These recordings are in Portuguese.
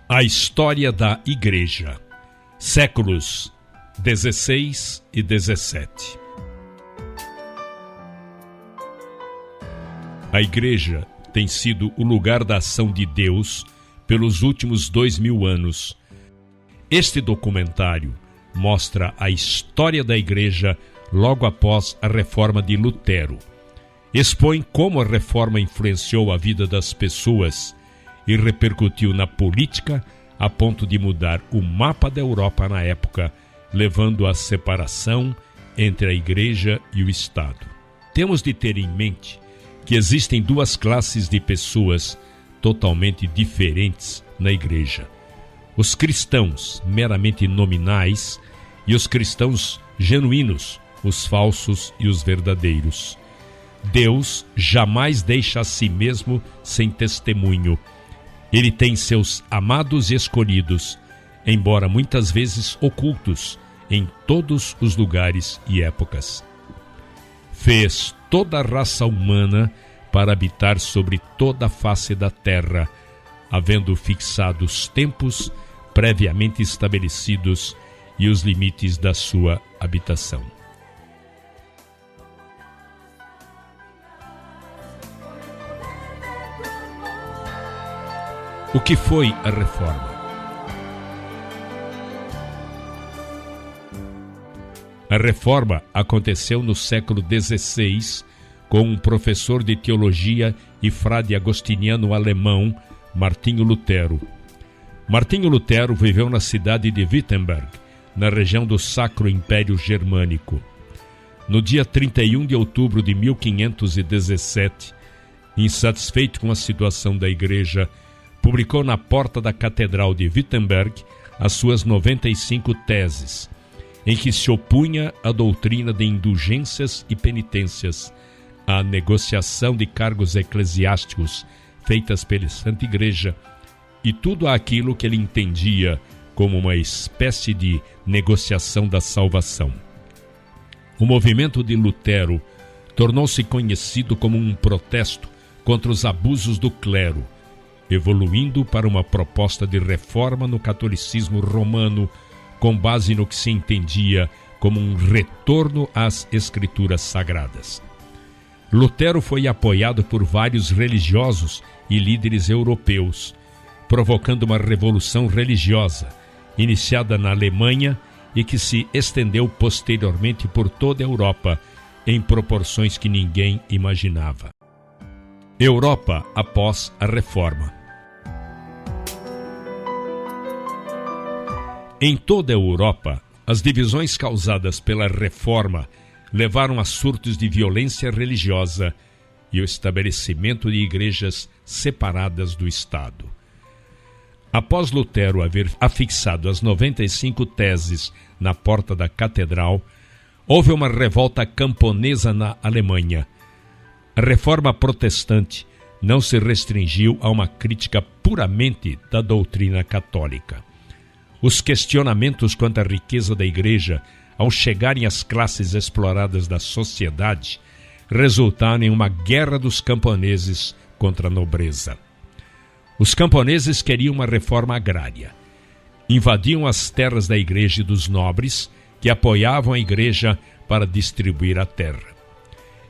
A história da Igreja, séculos 16 e 17. A Igreja tem sido o lugar da ação de Deus pelos últimos 2000 anos. Este documentário mostra a história da Igreja logo após a reforma de Lutero. Expõe como a reforma influenciou a vida das pessoas e repercutiu na política a ponto de mudar o mapa da Europa na época, levando à separação entre a Igreja e o Estado. Temos de ter em mente que existem duas classes de pessoas totalmente diferentes na Igreja: os cristãos meramente nominais e os cristãos genuínos, os falsos e os verdadeiros. Deus jamais deixa a si mesmo sem testemunho. Ele tem seus amados e escolhidos, embora muitas vezes ocultos em todos os lugares e épocas. Fez toda a raça humana para habitar sobre toda a face da terra, havendo fixado os tempos previamente estabelecidos e os limites da sua habitação. O que foi a reforma? A reforma aconteceu no século XVI com um professor de teologia e frade agostiniano alemão, Martinho Lutero. Martinho Lutero viveu na cidade de Wittenberg, na região do Sacro Império Germânico. No dia 31 de outubro de 1517, insatisfeito com a situação da Igreja, publicou na porta da Catedral de Wittenberg as suas 95 teses, em que se opunha à doutrina de indulgências e penitências, à negociação de cargos eclesiásticos feitas pela Santa Igreja e tudo aquilo que ele entendia como uma espécie de negociação da salvação. O movimento de Lutero tornou-se conhecido como um protesto contra os abusos do clero, evoluindo para uma proposta de reforma no catolicismo romano, com base no que se entendia como um retorno às escrituras sagradas. Lutero foi apoiado por vários religiosos e líderes europeus, provocando uma revolução religiosa, iniciada na Alemanha e que se estendeu posteriormente por toda a Europa, em proporções que ninguém imaginava. Europa após a Reforma. Em toda a Europa, as divisões causadas pela Reforma levaram a surtos de violência religiosa e o estabelecimento de igrejas separadas do Estado. Após Lutero haver afixado as 95 teses na porta da catedral, houve uma revolta camponesa na Alemanha. A Reforma protestante não se restringiu a uma crítica puramente da doutrina católica. Os questionamentos quanto à riqueza da Igreja, ao chegarem às classes exploradas da sociedade, resultaram em uma guerra dos camponeses contra a nobreza. Os camponeses queriam uma reforma agrária. Invadiam as terras da Igreja e dos nobres, que apoiavam a Igreja para distribuir a terra.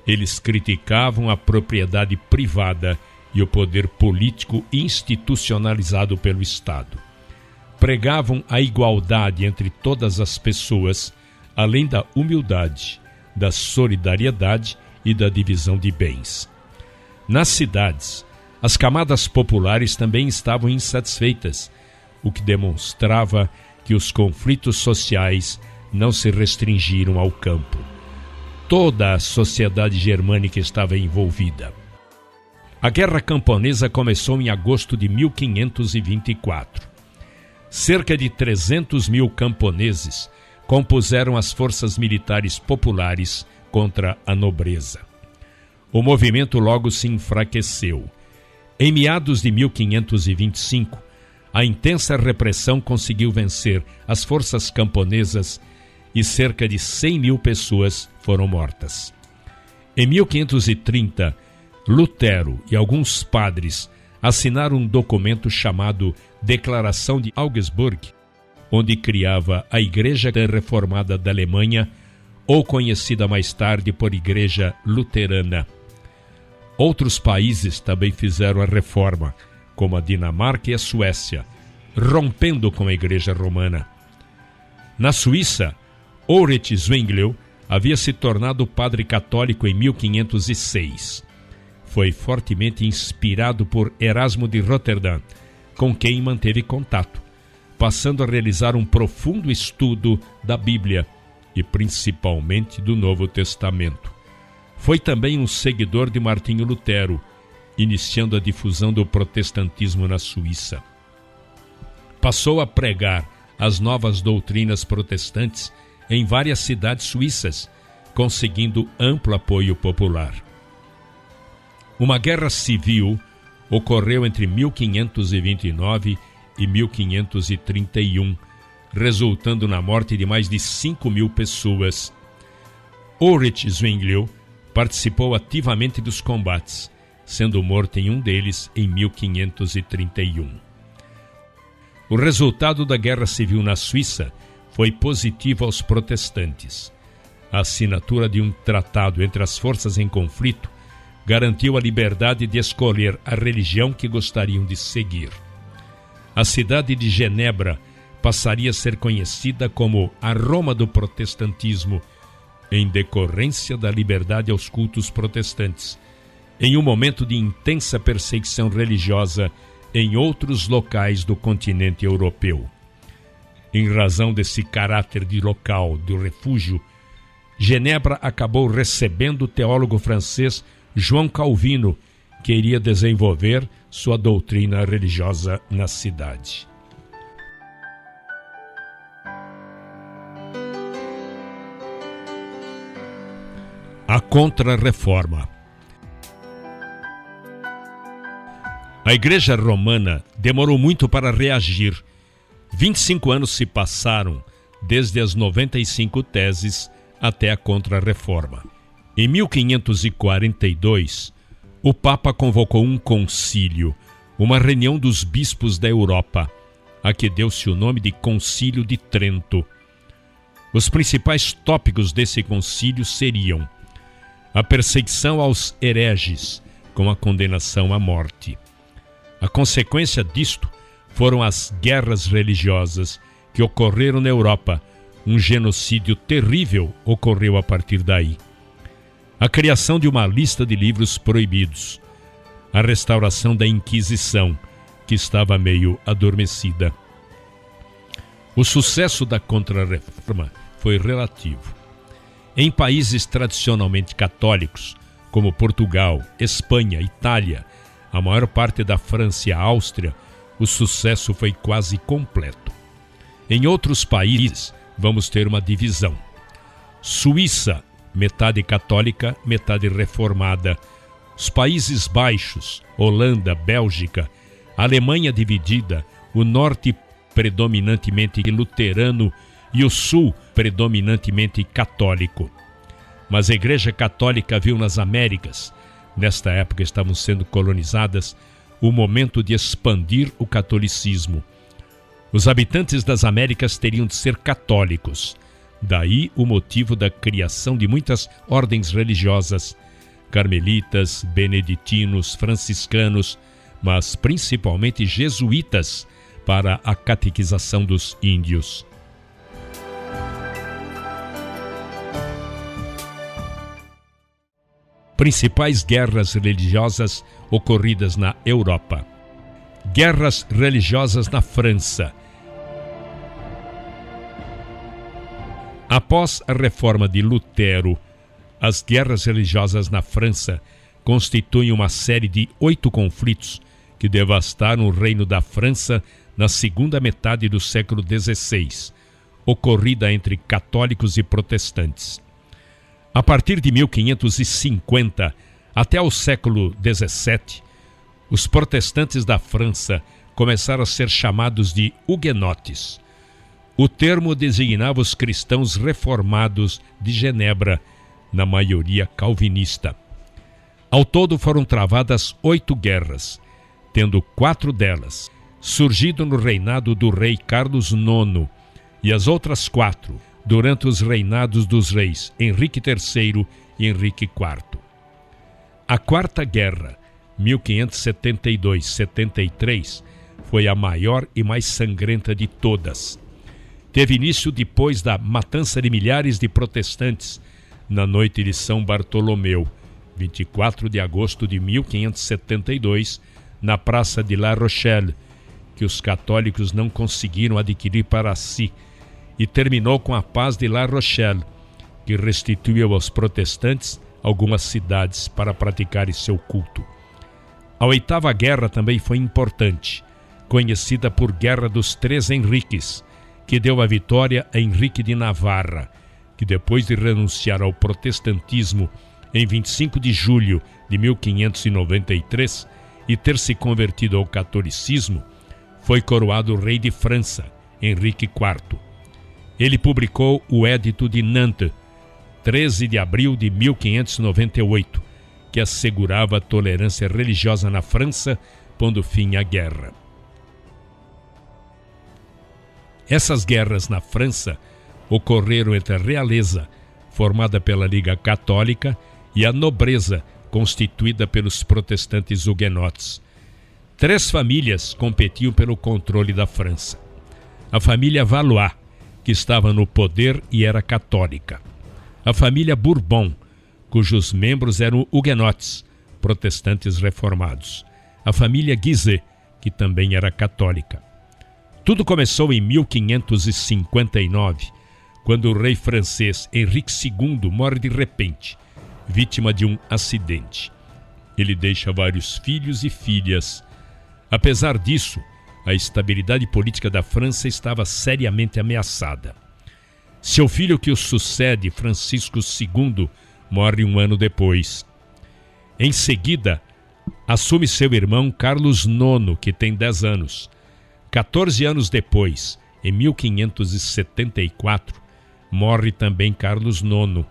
Eles criticavam a propriedade privada e o poder político institucionalizado pelo Estado. Pregavam a igualdade entre todas as pessoas, além da humildade, da solidariedade e da divisão de bens. Nas cidades, as camadas populares também estavam insatisfeitas, o que demonstrava que os conflitos sociais não se restringiram ao campo. Toda a sociedade germânica estava envolvida. A Guerra Camponesa começou em agosto de 1524. Cerca de 300 mil camponeses compuseram as forças militares populares contra a nobreza. O movimento logo se enfraqueceu. Em meados de 1525, a intensa repressão conseguiu vencer as forças camponesas e cerca de 100 mil pessoas foram mortas. Em 1530, Lutero e alguns padres assinaram um documento chamado Declaração de Augsburg, onde criava a Igreja Reformada da Alemanha, ou conhecida mais tarde por Igreja Luterana. Outros países também fizeram a reforma, como a Dinamarca e a Suécia, rompendo com a Igreja Romana. Na Suíça, Ulrich Zwinglio havia se tornado padre católico em 1506. Foi fortemente inspirado por Erasmo de Roterdã, com quem manteve contato, passando a realizar um profundo estudo da Bíblia e principalmente do Novo Testamento. Foi também um seguidor de Martinho Lutero, iniciando a difusão do protestantismo na Suíça. Passou a pregar as novas doutrinas protestantes em várias cidades suíças, conseguindo amplo apoio popular. Uma guerra civil ocorreu entre 1529 e 1531, resultando na morte de mais de 5.000 pessoas. Ulrich Zwinglio participou ativamente dos combates, sendo morto em um deles em 1531. O resultado da Guerra Civil na Suíça foi positivo aos protestantes. A assinatura de um tratado entre as forças em conflito garantiu a liberdade de escolher a religião que gostariam de seguir. A cidade de Genebra passaria a ser conhecida como a Roma do protestantismo, em decorrência da liberdade aos cultos protestantes, em um momento de intensa perseguição religiosa em outros locais do continente europeu. Em razão desse caráter de local do refúgio, Genebra acabou recebendo o teólogo francês João Calvino, que iria desenvolver sua doutrina religiosa na cidade. A Contra-Reforma. A Igreja Romana demorou muito para reagir. 25 anos se passaram desde as 95 teses até a Contra-Reforma. Em 1542, o Papa convocou um concílio, uma reunião dos bispos da Europa, a que deu-se o nome de Concílio de Trento. Os principais tópicos desse concílio seriam a perseguição aos hereges, com a condenação à morte. A consequência disto foram as guerras religiosas que ocorreram na Europa. Um genocídio terrível ocorreu a partir daí. A criação de uma lista de livros proibidos. A restauração da Inquisição, que estava meio adormecida. O sucesso da Contra-Reforma foi relativo. Em países tradicionalmente católicos, como Portugal, Espanha, Itália, a maior parte da França e a Áustria, o sucesso foi quase completo. Em outros países, vamos ter uma divisão. Suíça, metade católica, metade reformada. Os Países Baixos, Holanda, Bélgica, Alemanha dividida, o norte predominantemente luterano e o sul predominantemente católico. Mas a Igreja Católica viu nas Américas, nesta época estavam sendo colonizadas, o momento de expandir o catolicismo. Os habitantes das Américas teriam de ser católicos. Daí o motivo da criação de muitas ordens religiosas, carmelitas, beneditinos, franciscanos, mas principalmente jesuítas, para a catequização dos índios. Principais guerras religiosas ocorridas na Europa. Guerras religiosas na França. Após a reforma de Lutero, as guerras religiosas na França constituem uma série de 8 conflitos que devastaram o reino da França na segunda metade do século XVI, ocorrida entre católicos e protestantes. A partir de 1550 até o século XVII, os protestantes da França começaram a ser chamados de huguenotes. O termo designava os cristãos reformados de Genebra, na maioria calvinista. Ao todo foram travadas 8 guerras, tendo 4 delas surgido no reinado do rei Carlos IX, e as outras 4 durante os reinados dos reis Henrique III e Henrique IV. A Quarta Guerra, 1572-73, foi a maior e mais sangrenta de todas. Teve início depois da matança de milhares de protestantes na noite de São Bartolomeu, 24 de agosto de 1572, na praça de La Rochelle, que os católicos não conseguiram adquirir para si, e terminou com a paz de La Rochelle, que restituiu aos protestantes algumas cidades para praticarem seu culto. A Oitava Guerra também foi importante, conhecida por Guerra dos Três Henriques, que deu a vitória a Henrique de Navarra, que depois de renunciar ao protestantismo em 25 de julho de 1593 e ter se convertido ao catolicismo, foi coroado rei de França, Henrique IV. Ele publicou o Edito de Nantes, 13 de abril de 1598, que assegurava a tolerância religiosa na França, pondo fim à guerra. Essas guerras na França ocorreram entre a realeza, formada pela Liga Católica, e a nobreza, constituída pelos protestantes huguenotes. 3 famílias competiam pelo controle da França. A família Valois, que estava no poder e era católica. A família Bourbon, cujos membros eram huguenotes, protestantes reformados. A família Guizet, que também era católica. Tudo começou em 1559, quando o rei francês Henrique II morre de repente, vítima de um acidente. Ele deixa vários filhos e filhas. Apesar disso, a estabilidade política da França estava seriamente ameaçada. Seu filho que o sucede, Francisco II, morre um ano depois. Em seguida, assume seu irmão Carlos IX, que tem 10 anos. 14 anos depois, em 1574, morre também Carlos IX.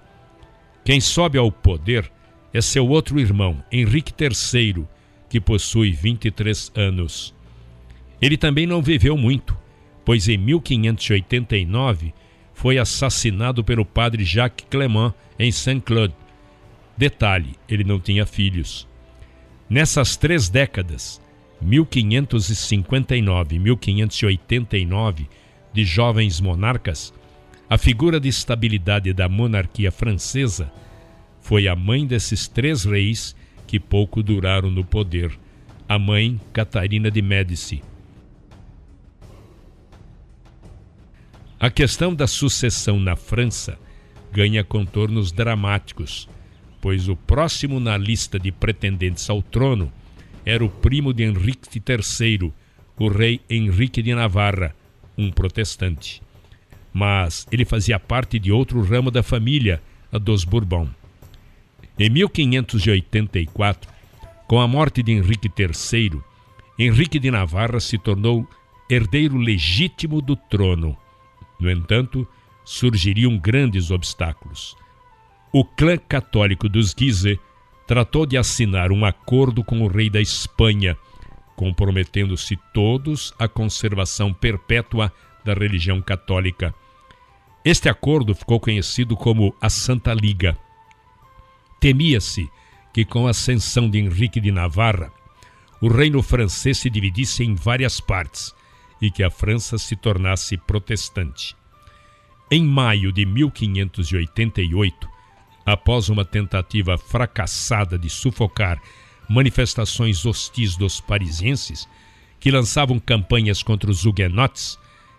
Quem sobe ao poder é seu outro irmão, Henrique III, que possui 23 anos. Ele também não viveu muito, pois em 1589 foi assassinado pelo padre Jacques Clément em Saint-Claude. Detalhe, ele não tinha filhos. Nessas 3 décadas, 1559 e 1589, de jovens monarcas, a figura de estabilidade da monarquia francesa foi a mãe desses 3 reis que pouco duraram no poder, a mãe Catarina de Médici. A questão da sucessão na França ganha contornos dramáticos, pois o próximo na lista de pretendentes ao trono era o primo de Henrique III, o rei Henrique de Navarra, um protestante. Mas ele fazia parte de outro ramo da família, a dos Bourbon. Em 1584, com a morte de Henrique III, Henrique de Navarra se tornou herdeiro legítimo do trono. No entanto, surgiriam grandes obstáculos. O clã católico dos Guizet tratou de assinar um acordo com o rei da Espanha, comprometendo-se todos à conservação perpétua da religião católica. Este acordo ficou conhecido como a Santa Liga. Temia-se que, com a ascensão de Henrique de Navarra, o reino francês se dividisse em várias partes e que a França se tornasse protestante. Em maio de 1588, após uma tentativa fracassada de sufocar manifestações hostis dos parisienses, que lançavam campanhas contra os huguenotes,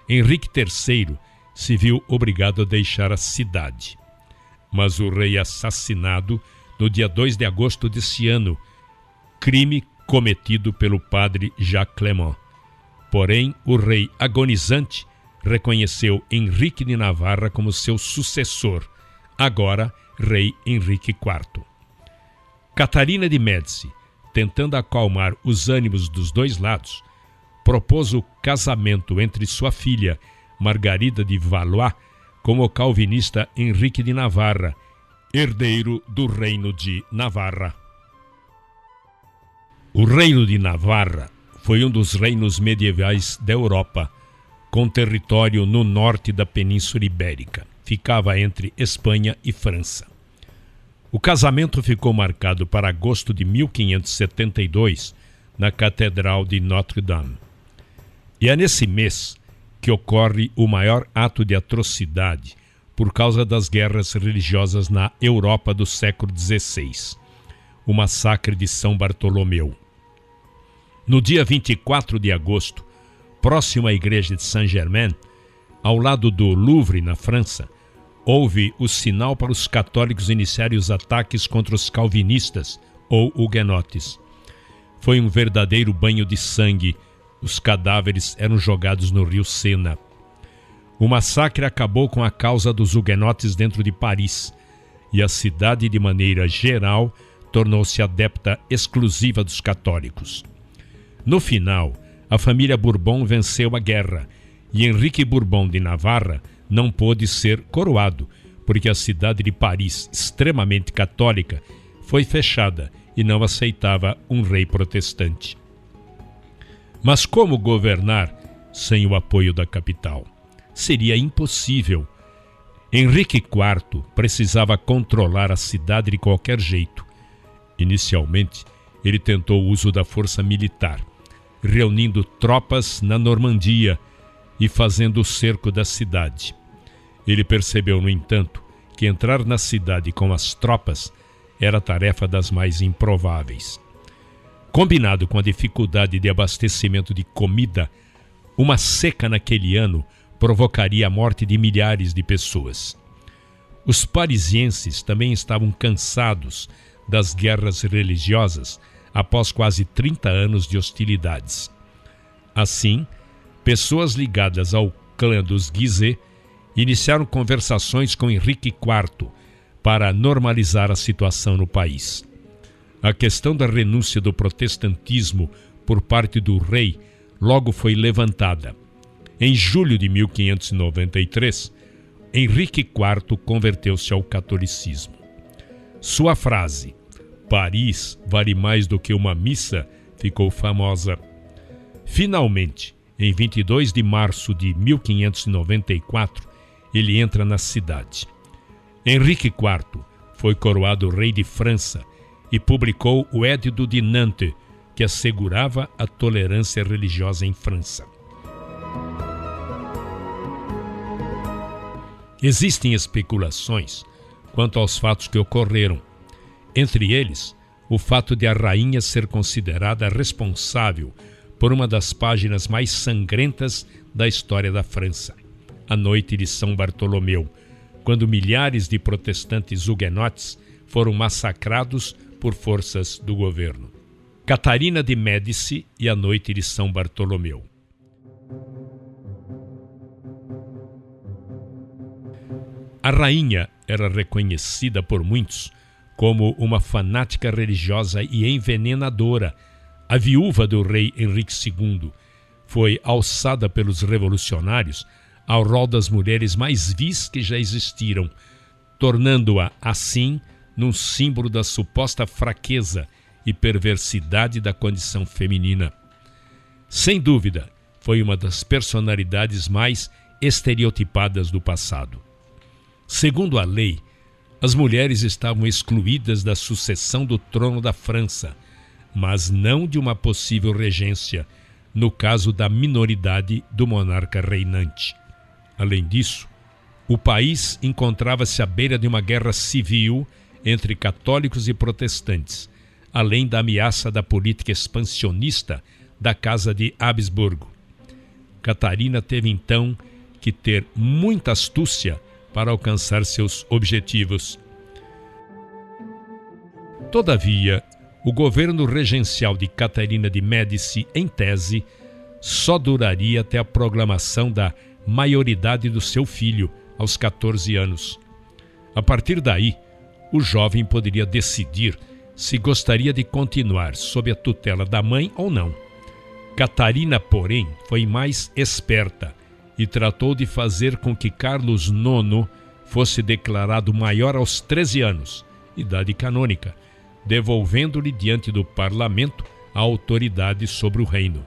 Henrique III se viu obrigado a deixar a cidade. Mas o rei é assassinado no dia 2 de agosto desse ano, crime cometido pelo padre Jacques Clément. Porém, o rei agonizante reconheceu Henrique de Navarra como seu sucessor, agora rei Henrique IV. Catarina de Médici, tentando acalmar os ânimos dos dois lados, propôs o casamento entre sua filha, Margarida de Valois, com o calvinista Henrique de Navarra, herdeiro do reino de Navarra. O reino de Navarra foi um dos reinos medievais da Europa, com território no norte da Península Ibérica. Ficava entre Espanha e França. O casamento ficou marcado para agosto de 1572, na Catedral de Notre-Dame. E é nesse mês que ocorre o maior ato de atrocidade por causa das guerras religiosas na Europa do século XVI, o massacre de São Bartolomeu. No dia 24 de agosto, próximo à igreja de Saint-Germain, ao lado do Louvre, na França, houve o sinal para os católicos iniciarem os ataques contra os calvinistas ou huguenotes. Foi um verdadeiro banho de sangue. Os cadáveres eram jogados no rio Sena. O massacre acabou com a causa dos huguenotes dentro de Paris, e a cidade, de maneira geral, tornou-se adepta exclusiva dos católicos. No final, a família Bourbon venceu a guerra, e Henrique Bourbon de Navarra não pôde ser coroado, porque a cidade de Paris, extremamente católica, foi fechada e não aceitava um rei protestante. Mas como governar sem o apoio da capital? Seria impossível. Henrique IV precisava controlar a cidade de qualquer jeito. Inicialmente, ele tentou o uso da força militar, reunindo tropas na Normandia e fazendo o cerco da cidade. Ele percebeu, no entanto, que entrar na cidade com as tropas era tarefa das mais improváveis. Combinado com a dificuldade de abastecimento de comida, uma seca naquele ano provocaria a morte de milhares de pessoas. Os parisienses também estavam cansados das guerras religiosas após quase 30 anos de hostilidades. Assim, pessoas ligadas ao clã dos Guise iniciaram conversações com Henrique IV para normalizar a situação no país. A questão da renúncia do protestantismo por parte do rei logo foi levantada. Em julho de 1593, Henrique IV converteu-se ao catolicismo. Sua frase, "Paris vale mais do que uma missa", ficou famosa. Finalmente, em 22 de março de 1594, ele entra na cidade. Henrique IV foi coroado rei de França e publicou o Édito de Nantes, que assegurava a tolerância religiosa em França. Existem especulações quanto aos fatos que ocorreram. Entre eles, o fato de a rainha ser considerada responsável por uma das páginas mais sangrentas da história da França, a Noite de São Bartolomeu, quando milhares de protestantes huguenotes foram massacrados por forças do governo. Catarina de Médici e a Noite de São Bartolomeu. A rainha era reconhecida por muitos como uma fanática religiosa e envenenadora. A viúva do rei Henrique II foi alçada pelos revolucionários ao rol das mulheres mais vis que já existiram, tornando-a, assim, num símbolo da suposta fraqueza e perversidade da condição feminina. Sem dúvida, foi uma das personalidades mais estereotipadas do passado. Segundo a lei, as mulheres estavam excluídas da sucessão do trono da França, mas não de uma possível regência, no caso da minoridade do monarca reinante. Além disso, o país encontrava-se à beira de uma guerra civil entre católicos e protestantes, além da ameaça da política expansionista da Casa de Habsburgo. Catarina teve então que ter muita astúcia para alcançar seus objetivos. Todavia, o governo regencial de Catarina de Médici, em tese, só duraria até a proclamação da maioridade do seu filho, aos 14 anos. A partir daí, o jovem poderia decidir se gostaria de continuar sob a tutela da mãe ou não. Catarina, porém, foi mais esperta e tratou de fazer com que Carlos IX fosse declarado maior aos 13 anos, idade canônica, devolvendo-lhe diante do parlamento a autoridade sobre o reino.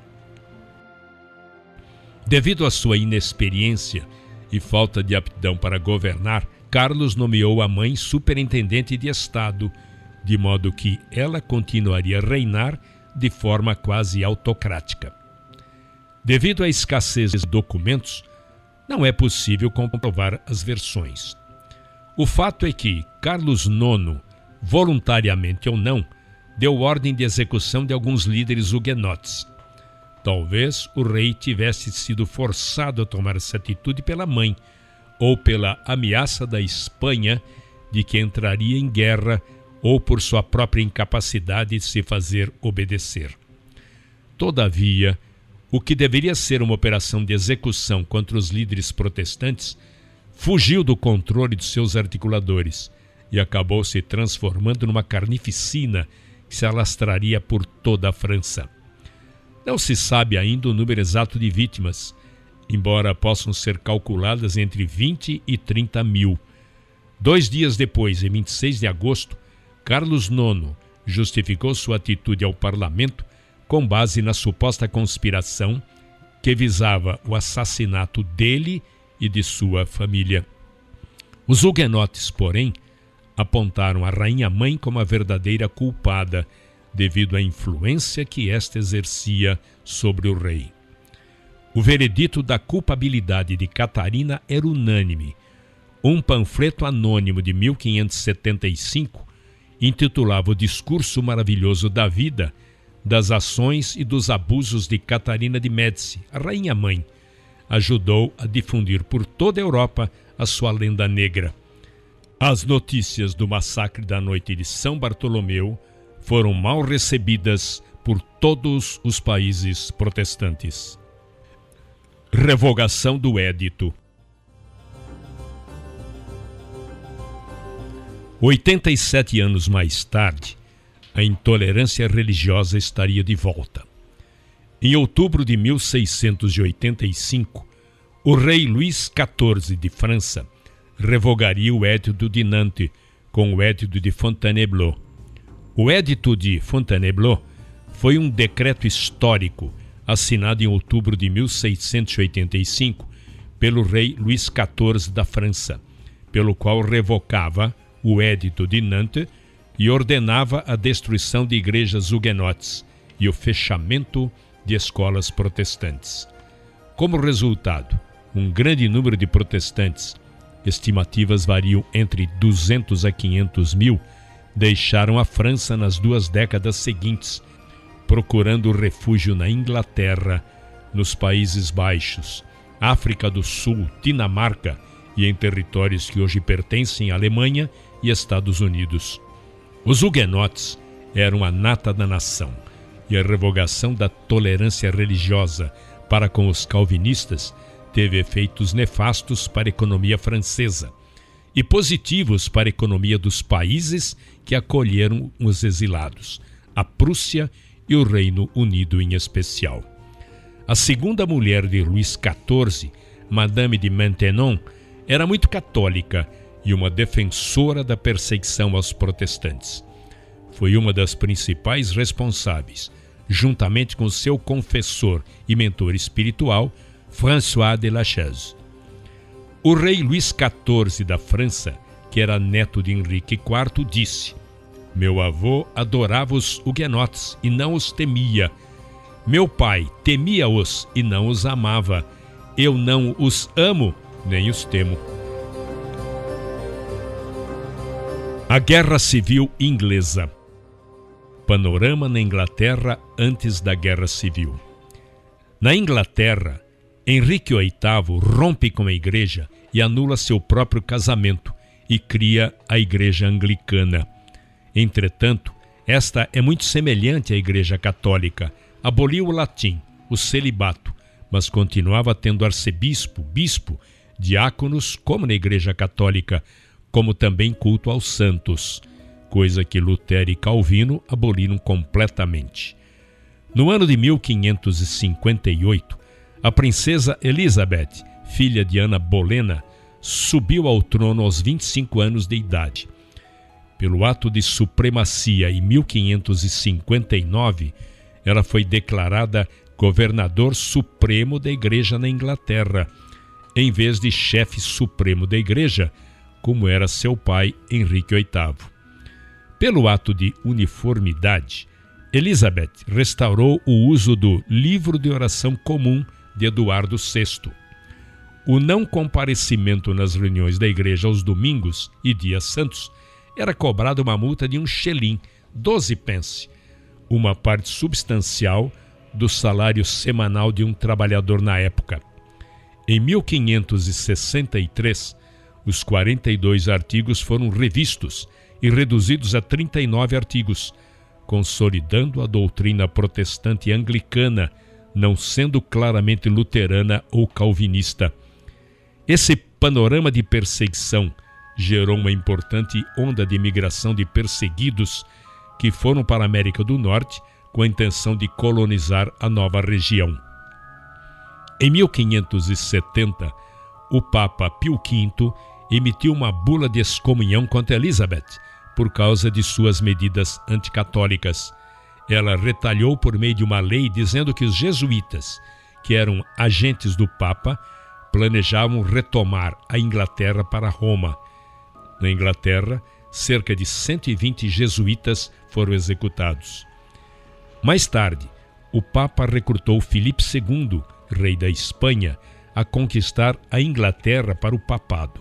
Devido à sua inexperiência e falta de aptidão para governar, Carlos nomeou a mãe superintendente de Estado, de modo que ela continuaria a reinar de forma quase autocrática. Devido à escassez de documentos, não é possível comprovar as versões. O fato é que Carlos IX, voluntariamente ou não, deu ordem de execução de alguns líderes huguenotes. Talvez o rei tivesse sido forçado a tomar essa atitude pela mãe ou pela ameaça da Espanha de que entraria em guerra ou por sua própria incapacidade de se fazer obedecer. Todavia, o que deveria ser uma operação de execução contra os líderes protestantes fugiu do controle de seus articuladores e acabou se transformando numa carnificina que se alastraria por toda a França. Não se sabe ainda o número exato de vítimas, embora possam ser calculadas entre 20 e 30 mil. 2 dias depois, em 26 de agosto, Carlos IX justificou sua atitude ao parlamento com base na suposta conspiração que visava o assassinato dele e de sua família. Os huguenotes, porém, apontaram a rainha-mãe como a verdadeira culpada, devido à influência que esta exercia sobre o rei. O veredito da culpabilidade de Catarina era unânime. Um panfleto anônimo de 1575 intitulava O Discurso Maravilhoso da Vida, das ações e dos abusos de Catarina de Médici, a rainha-mãe. Ajudou a difundir por toda a Europa a sua lenda negra. As notícias do massacre da noite de São Bartolomeu foram mal recebidas por todos os países protestantes. Revogação do Édito. 87 anos mais tarde, a intolerância religiosa estaria de volta. Em outubro de 1685, o rei Luís XIV de França revogaria o Édito de Nantes com o Édito de Fontainebleau. O Édito de Fontainebleau foi um decreto histórico assinado em outubro de 1685 pelo rei Luís XIV da França, pelo qual revocava o Édito de Nantes e ordenava a destruição de igrejas huguenotes e o fechamento de escolas protestantes. Como resultado, um grande número de protestantes, estimativas variam entre 200 a 500 mil, deixaram a França nas 2 décadas seguintes, procurando refúgio na Inglaterra, nos Países Baixos, África do Sul, Dinamarca e em territórios que hoje pertencem à Alemanha e Estados Unidos. Os huguenotes eram a nata da nação, e a revogação da tolerância religiosa para com os calvinistas teve efeitos nefastos para a economia francesa e positivos para a economia dos países que acolheram os exilados, a Prússia e o Reino Unido em especial. A segunda mulher de Luís XIV, Madame de Maintenon, era muito católica e uma defensora da perseguição aos protestantes. Foi uma das principais responsáveis, juntamente com seu confessor e mentor espiritual, François de la Chaise. O rei Luís XIV da França, que era neto de Henrique IV, disse: "Meu avô adorava os huguenotes e não os temia. Meu pai temia-os e não os amava. Eu não os amo, nem os temo." A Guerra Civil Inglesa. Panorama na Inglaterra antes da Guerra Civil. Na Inglaterra, Henrique VIII rompe com a Igreja e anula seu próprio casamento e cria a Igreja Anglicana. Entretanto, esta é muito semelhante à Igreja Católica. Aboliu o latim, o celibato, mas continuava tendo arcebispo, bispo, diáconos, como na Igreja Católica, como também culto aos santos, coisa que Lutero e Calvino aboliram completamente. No ano de 1558, a princesa Elizabeth, filha de Ana Bolena, subiu ao trono aos 25 anos de idade. Pelo ato de supremacia em 1559, ela foi declarada governador supremo da Igreja na Inglaterra, em vez de chefe supremo da Igreja, como era seu pai Henrique VIII. Pelo ato de uniformidade, Elizabeth restaurou o uso do livro de oração comum de Eduardo VI. O não comparecimento nas reuniões da igreja aos domingos e dias santos era cobrada uma multa de 1 shilling, 12 pence, uma parte substancial do salário semanal de um trabalhador na época. Em 1563, os 42 artigos foram revistos e reduzidos a 39 artigos, consolidando a doutrina protestante anglicana, não sendo claramente luterana ou calvinista. Esse panorama de perseguição gerou uma importante onda de imigração de perseguidos que foram para a América do Norte com a intenção de colonizar a nova região. Em 1570, o Papa Pio V emitiu uma bula de excomunhão contra Elizabeth por causa de suas medidas anticatólicas. Ela retalhou por meio de uma lei dizendo que os jesuítas, que eram agentes do Papa, planejavam retomar a Inglaterra para Roma. Na Inglaterra, cerca de 120 jesuítas foram executados. Mais tarde, o Papa recrutou Filipe II, rei da Espanha, a conquistar a Inglaterra para o papado.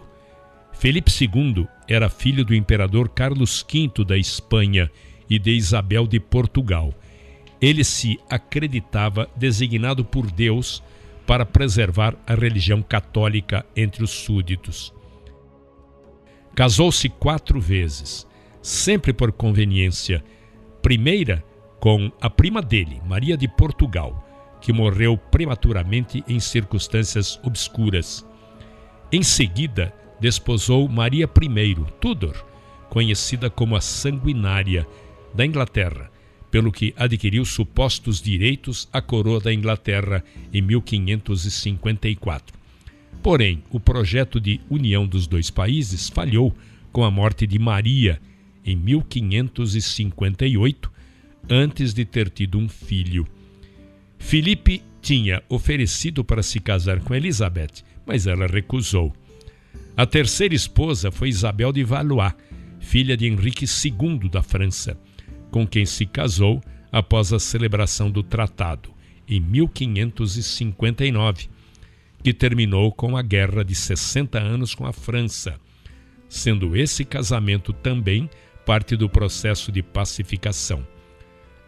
Filipe II era filho do imperador Carlos V da Espanha e de Isabel de Portugal. Ele se acreditava designado por Deus para preservar a religião católica entre os súditos. Casou-se 4 vezes, sempre por conveniência. Primeira com a prima dele, Maria de Portugal, que morreu prematuramente em circunstâncias obscuras. Em seguida, desposou Maria I, Tudor, conhecida como a Sanguinária, da Inglaterra, pelo que adquiriu supostos direitos à coroa da Inglaterra em 1554. Porém, o projeto de união dos dois países falhou com a morte de Maria em 1558, antes de ter tido um filho. Filipe tinha oferecido para se casar com Elizabeth, mas ela recusou. A terceira esposa foi Isabel de Valois, filha de Henrique II da França, com quem se casou após a celebração do tratado, em 1559, que terminou com a Guerra de 60 anos com a França, sendo esse casamento também parte do processo de pacificação.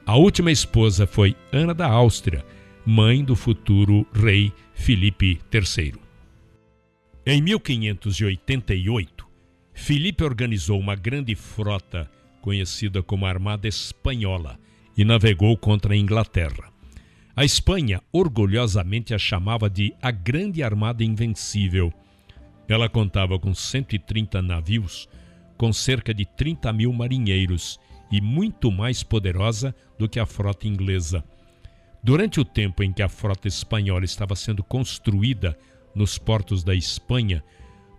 A última esposa foi Ana da Áustria, mãe do futuro rei Filipe III. Em 1588, Filipe organizou uma grande frota conhecida como Armada Espanhola e navegou contra a Inglaterra. A Espanha orgulhosamente a chamava de a Grande Armada Invencível. Ela contava com 130 navios, com cerca de 30 mil marinheiros e muito mais poderosa do que a frota inglesa. Durante o tempo em que a frota espanhola estava sendo construída nos portos da Espanha,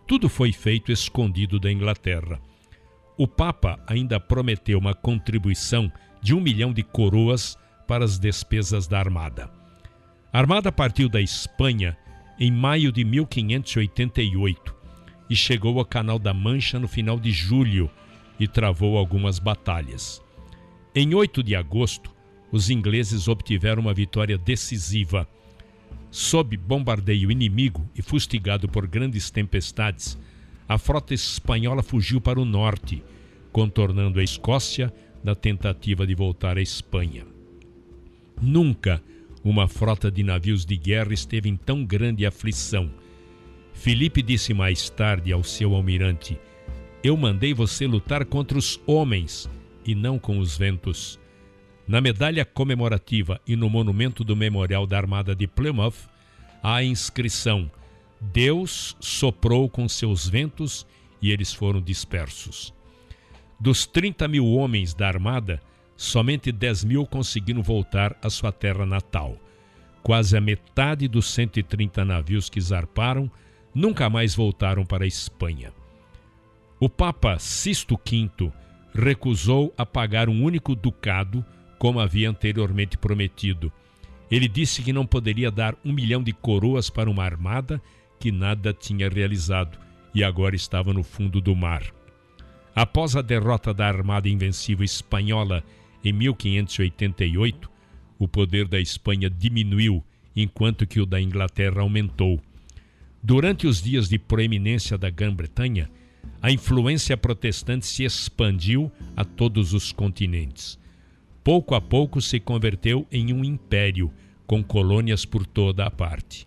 tudo foi feito escondido da Inglaterra. O Papa ainda prometeu uma contribuição de 1 milhão de coroas para as despesas da armada. A armada partiu da Espanha em maio de 1588 e chegou ao Canal da Mancha no final de julho e travou algumas batalhas. Em 8 de agosto, os ingleses obtiveram uma vitória decisiva. Sob bombardeio inimigo e fustigado por grandes tempestades, a frota espanhola fugiu para o norte, contornando a Escócia na tentativa de voltar à Espanha. Nunca uma frota de navios de guerra esteve em tão grande aflição. Filipe disse mais tarde ao seu almirante: "Eu mandei você lutar contra os homens e não com os ventos." Na medalha comemorativa e no monumento do Memorial da Armada de Plymouth, há a inscrição: "Deus soprou com seus ventos e eles foram dispersos." Dos 30 mil homens da armada, somente 10 mil conseguiram voltar à sua terra natal. Quase a metade dos 130 navios que zarparam nunca mais voltaram para a Espanha. O Papa Sisto V recusou a pagar um único ducado, como havia anteriormente prometido. Ele disse que não poderia dar 1 milhão de coroas para uma armada que nada tinha realizado e agora estava no fundo do mar. Após a derrota da Armada Invencível Espanhola em 1588, o poder da Espanha diminuiu, enquanto que o da Inglaterra aumentou. Durante os dias de proeminência da Grã-Bretanha, a influência protestante se expandiu a todos os continentes. Pouco a pouco se converteu em um império, com colônias por toda a parte.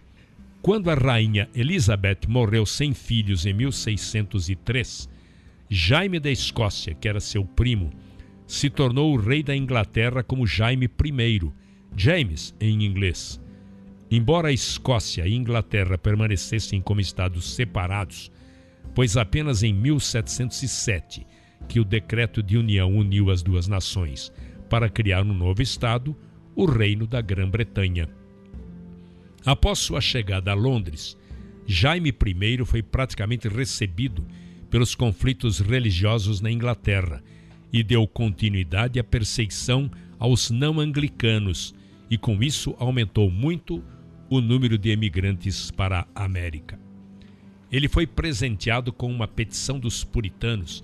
Quando a rainha Elizabeth morreu sem filhos em 1603, Jaime da Escócia, que era seu primo, se tornou o rei da Inglaterra como Jaime I, James em inglês. Embora a Escócia e a Inglaterra permanecessem como estados separados, pois apenas em 1707 que o decreto de união uniu as duas nações para criar um novo estado, o Reino da Grã-Bretanha. Após sua chegada a Londres, Jaime I foi praticamente recebido pelos conflitos religiosos na Inglaterra e deu continuidade à perseguição aos não-anglicanos e com isso aumentou muito o número de emigrantes para a América. Ele foi presenteado com uma petição dos puritanos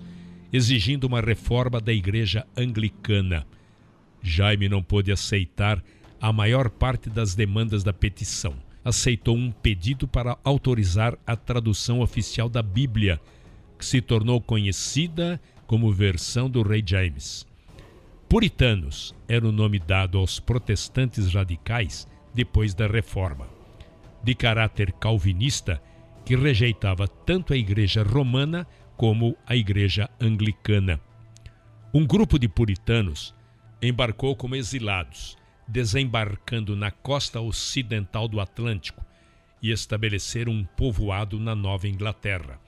exigindo uma reforma da Igreja Anglicana. Jaime não pôde aceitar a maior parte das demandas da petição. Aceitou um pedido para autorizar a tradução oficial da Bíblia, que se tornou conhecida como versão do Rei James. Puritanos era o nome dado aos protestantes radicais depois da Reforma, de caráter calvinista, que rejeitava tanto a Igreja Romana como a Igreja Anglicana. Um grupo de puritanos embarcou como exilados, desembarcando na costa ocidental do Atlântico e estabeleceram um povoado na Nova Inglaterra.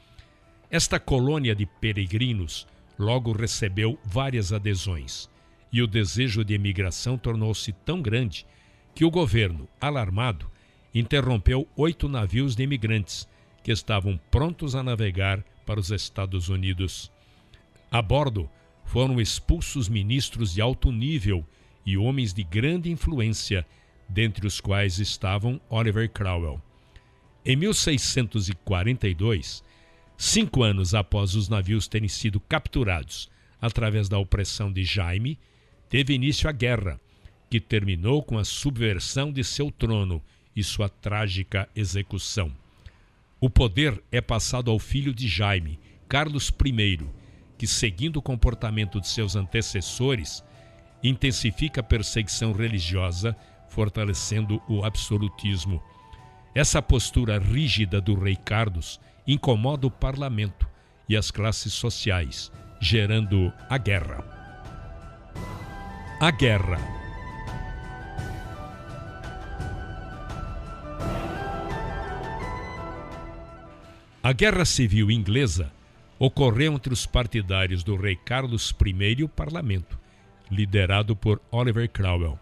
Esta colônia de peregrinos logo recebeu várias adesões e o desejo de emigração tornou-se tão grande que o governo, alarmado, interrompeu 8 navios de imigrantes que estavam prontos a navegar para os Estados Unidos. A bordo foram expulsos ministros de alto nível e homens de grande influência, dentre os quais estavam Oliver Cromwell. Em 1642, 5 anos após os navios terem sido capturados através da opressão de Jaime, teve início a guerra, que terminou com a subversão de seu trono e sua trágica execução. O poder é passado ao filho de Jaime, Carlos I, que, seguindo o comportamento de seus antecessores, intensifica a perseguição religiosa, fortalecendo o absolutismo. Essa postura rígida do rei Carlos incomoda o parlamento e as classes sociais, gerando a guerra. A guerra. A Guerra Civil Inglesa ocorreu entre os partidários do rei Carlos I e o parlamento, liderado por Oliver Cromwell.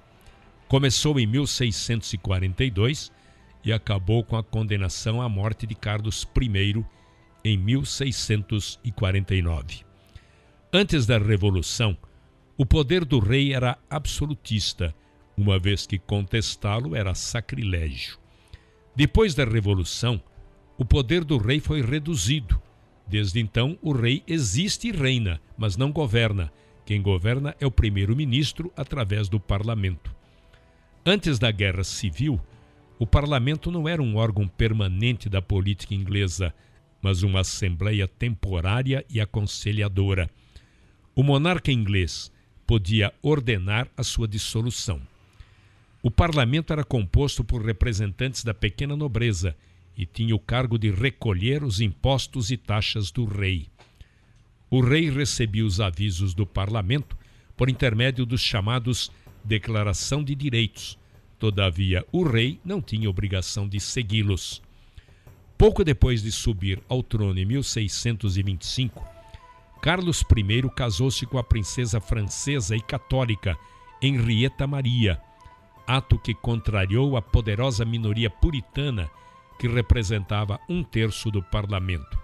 Começou em 1642 e acabou com a condenação à morte de Carlos I em 1649. Antes da Revolução, o poder do rei era absolutista, uma vez que contestá-lo era sacrilégio. Depois da Revolução, o poder do rei foi reduzido. Desde então, o rei existe e reina, mas não governa. Quem governa é o primeiro-ministro através do parlamento. Antes da Guerra Civil, o parlamento não era um órgão permanente da política inglesa, mas uma assembleia temporária e aconselhadora. O monarca inglês podia ordenar a sua dissolução. O parlamento era composto por representantes da pequena nobreza e tinha o cargo de recolher os impostos e taxas do rei. O rei recebia os avisos do parlamento por intermédio dos chamados Declaração de Direitos. Todavia, o rei não tinha obrigação de segui-los. Pouco depois de subir ao trono em 1625, Carlos I casou-se com a princesa francesa e católica Henrietta Maria, ato que contrariou a poderosa minoria puritana que representava 1/3 do parlamento.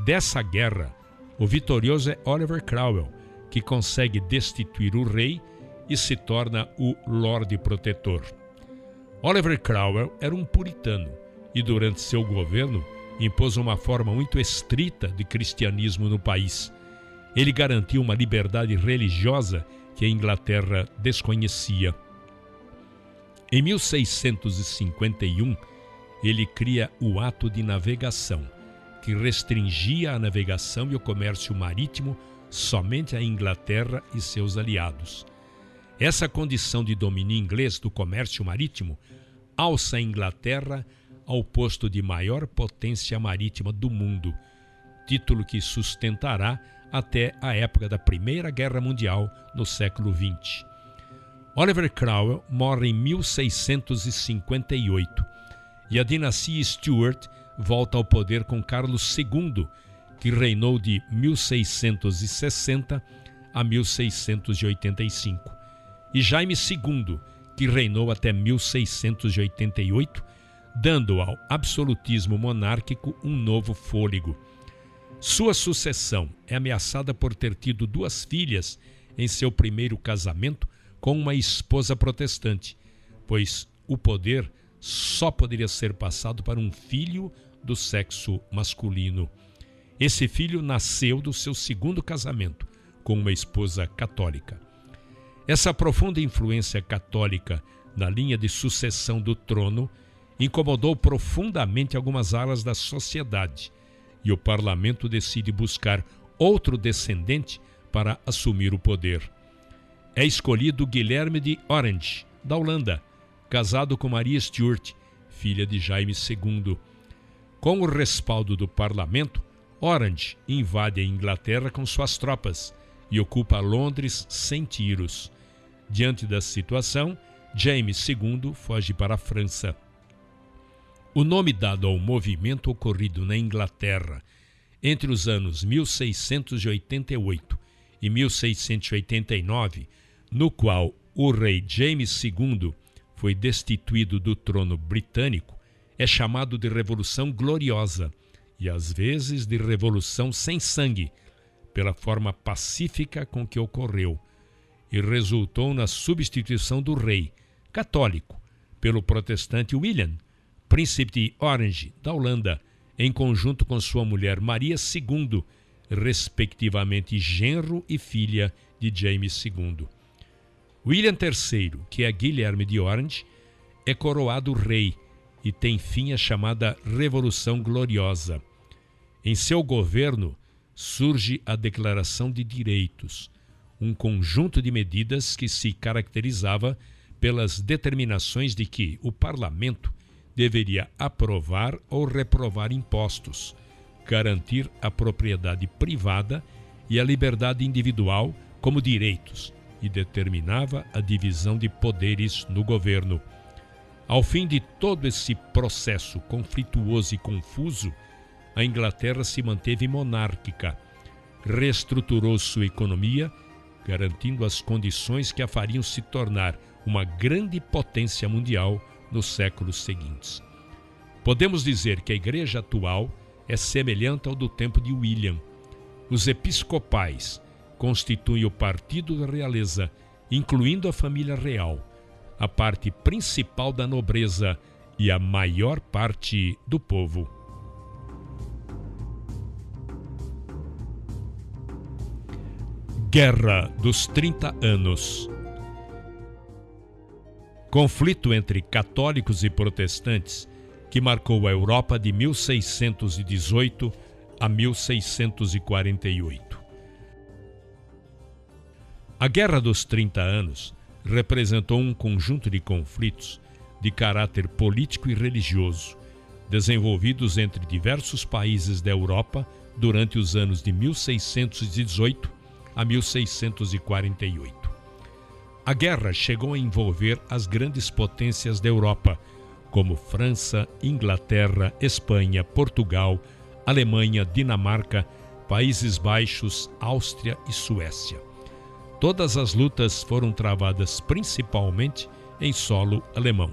Dessa guerra, o vitorioso é Oliver Cromwell, que consegue destituir o rei e se torna o Lorde Protetor. Oliver Cromwell era um puritano e, durante seu governo, impôs uma forma muito estrita de cristianismo no país. Ele garantiu uma liberdade religiosa que a Inglaterra desconhecia. Em 1651, ele cria o Ato de Navegação, que restringia a navegação e o comércio marítimo somente à Inglaterra e seus aliados. Essa condição de domínio inglês do comércio marítimo alça a Inglaterra ao posto de maior potência marítima do mundo, título que sustentará até a época da Primeira Guerra Mundial no século XX. Oliver Cromwell morre em 1658 e a dinastia Stuart volta ao poder com Carlos II, que reinou de 1660 a 1685, e Jaime II, que reinou até 1688, dando ao absolutismo monárquico um novo fôlego. Sua sucessão é ameaçada por ter tido 2 filhas em seu primeiro casamento com uma esposa protestante, pois o poder só poderia ser passado para um filho do sexo masculino. Esse filho nasceu do seu segundo casamento com uma esposa católica. Essa profunda influência católica na linha de sucessão do trono incomodou profundamente algumas alas da sociedade, e o parlamento decide buscar outro descendente para assumir o poder. É escolhido Guilherme de Orange, da Holanda, casado com Maria Stuart, filha de Jaime II. Com o respaldo do parlamento, Orange invade a Inglaterra com suas tropas e ocupa Londres sem tiros. Diante da situação, Jaime II foge para a França. O nome dado ao movimento ocorrido na Inglaterra entre os anos 1688 e 1689, no qual o rei James II foi destituído do trono britânico, é chamado de Revolução Gloriosa e às vezes de Revolução Sem Sangue, pela forma pacífica com que ocorreu, e resultou na substituição do rei católico pelo protestante William, príncipe de Orange, da Holanda, em conjunto com sua mulher Maria II, respectivamente genro e filha de James II. William III, que é Guilherme de Orange, é coroado rei e tem fim a chamada Revolução Gloriosa. Em seu governo surge a Declaração de Direitos, um conjunto de medidas que se caracterizava pelas determinações de que o parlamento deveria aprovar ou reprovar impostos, garantir a propriedade privada e a liberdade individual como direitos e determinava a divisão de poderes no governo. Ao fim de todo esse processo conflituoso e confuso, a Inglaterra se manteve monárquica, reestruturou sua economia, garantindo as condições que a fariam se tornar uma grande potência mundial nos séculos seguintes. Podemos dizer que a igreja atual é semelhante ao do tempo de William. Os episcopais constituem o partido da realeza, incluindo a família real, a parte principal da nobreza e a maior parte do povo. Guerra dos 30 Anos. Conflito entre católicos e protestantes que marcou a Europa de 1618 a 1648. A Guerra dos 30 Anos representou um conjunto de conflitos de caráter político e religioso, desenvolvidos entre diversos países da Europa durante os anos de 1618 a 1648. A guerra chegou a envolver as grandes potências da Europa, como França, Inglaterra, Espanha, Portugal, Alemanha, Dinamarca, Países Baixos, Áustria e Suécia. Todas as lutas foram travadas principalmente em solo alemão.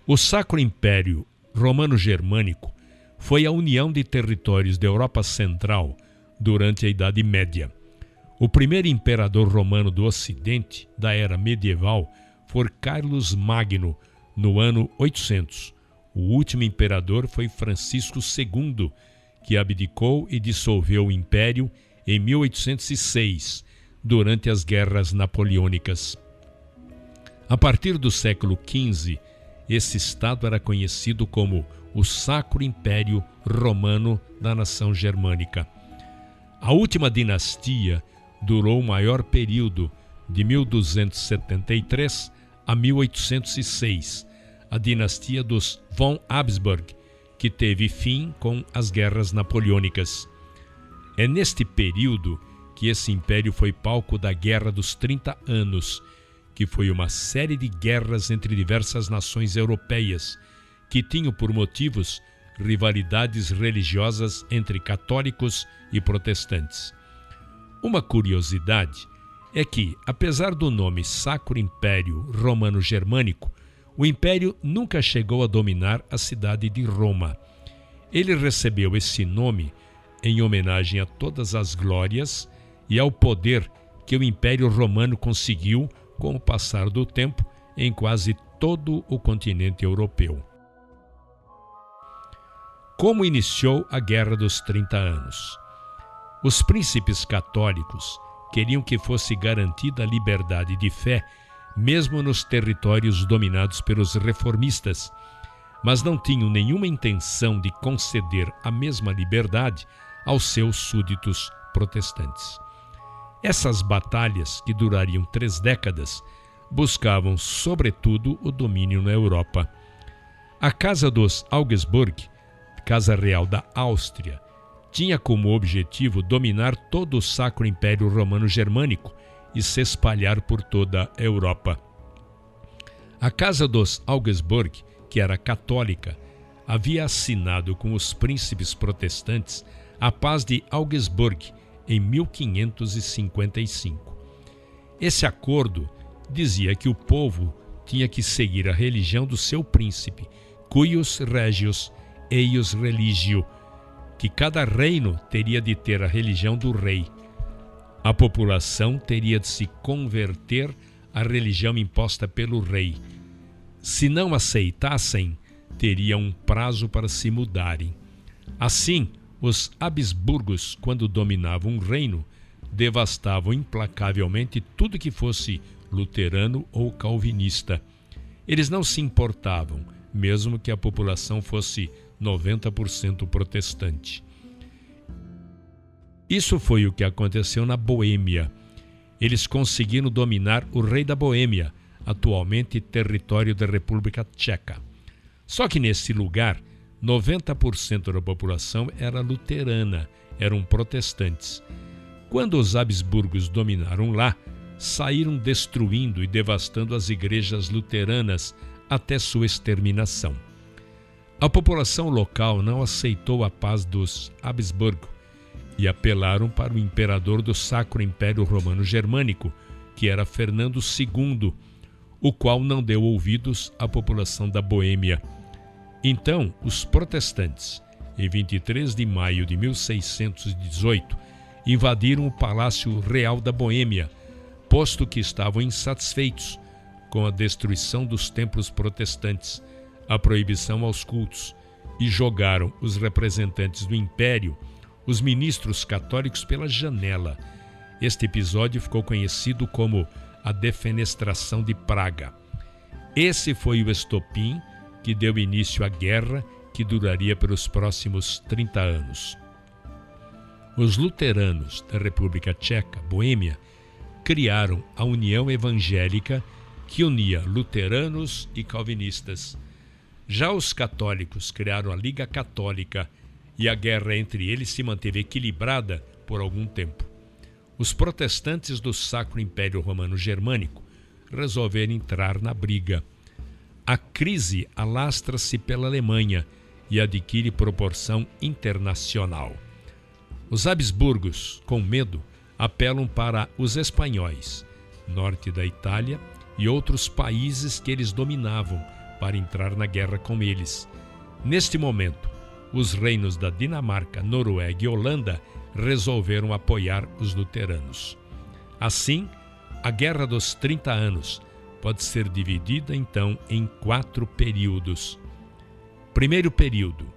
O Sacro Império Romano-Germânico foi a união de territórios da Europa Central durante a Idade Média. O primeiro imperador romano do Ocidente, da era medieval, foi Carlos Magno, No ano 800, o último imperador foi Francisco II, que abdicou e dissolveu o império em 1806, durante as guerras napoleônicas. A partir do século XV, esse estado era conhecido como o Sacro Império Romano da nação germânica. A última dinastia durou o maior período, de 1273 a 1806, a dinastia dos von Habsburg, que teve fim com as guerras napoleônicas. É neste período que esse império foi palco da Guerra dos 30 Anos, que foi uma série de guerras entre diversas nações europeias, que tinham por motivos rivalidades religiosas entre católicos e protestantes. Uma curiosidade é que, apesar do nome Sacro Império Romano-Germânico, o império nunca chegou a dominar a cidade de Roma. Ele recebeu esse nome em homenagem a todas as glórias e ao poder que o Império Romano conseguiu com o passar do tempo em quase todo o continente europeu. Como iniciou a Guerra dos 30 Anos? Os príncipes católicos queriam que fosse garantida a liberdade de fé, mesmo nos territórios dominados pelos reformistas, mas não tinham nenhuma intenção de conceder a mesma liberdade aos seus súditos protestantes. Essas batalhas, que durariam 3 décadas, buscavam, sobretudo, o domínio na Europa. A Casa dos Augsburg, Casa Real da Áustria, tinha como objetivo dominar todo o Sacro Império Romano-Germânico e se espalhar por toda a Europa. A Casa dos Augsburg, que era católica, havia assinado com os príncipes protestantes a Paz de Augsburg em 1555. Esse acordo dizia que o povo tinha que seguir a religião do seu príncipe, cuius regius eius religio, que cada reino teria de ter a religião do rei. A população teria de se converter à religião imposta pelo rei. Se não aceitassem, teriam um prazo para se mudarem. Assim, os Habsburgos, quando dominavam um reino, devastavam implacavelmente tudo que fosse luterano ou calvinista. Eles não se importavam, mesmo que a população fosse 90% protestante. Isso foi o que aconteceu na Boêmia. Eles conseguiram dominar o rei da Boêmia, atualmente território da República Tcheca. Só que nesse lugar, 90% da população era luterana, eram protestantes. Quando os Habsburgos dominaram lá, saíram destruindo e devastando as igrejas luteranas até sua exterminação. A população local não aceitou a paz dos Habsburgo e apelaram para o imperador do Sacro Império Romano-Germânico, que era Fernando II, o qual não deu ouvidos à população da Boêmia. Então, os protestantes, em 23 de maio de 1618, invadiram o Palácio Real da Boêmia, posto que estavam insatisfeitos com a destruição dos templos protestantes, a proibição aos cultos, e jogaram os representantes do Império, os ministros católicos, pela janela. Este episódio ficou conhecido como a Defenestração de Praga. Esse foi o estopim que deu início à guerra, que duraria pelos próximos 30 anos. Os luteranos da República Tcheca, Boêmia, criaram a União Evangélica, que unia luteranos e calvinistas. Já os católicos criaram a Liga Católica, e a guerra entre eles se manteve equilibrada por algum tempo. Os protestantes do Sacro Império Romano-Germânico resolveram entrar na briga. A crise alastra-se pela Alemanha e adquire proporção internacional. Os Habsburgos, com medo, apelam para os espanhóis, norte da Itália, e outros países que eles dominavam, para entrar na guerra com eles. Neste momento, os reinos da Dinamarca, Noruega e Holanda resolveram apoiar os luteranos. Assim, a Guerra dos 30 Anos pode ser dividida então em 4 períodos. Primeiro período.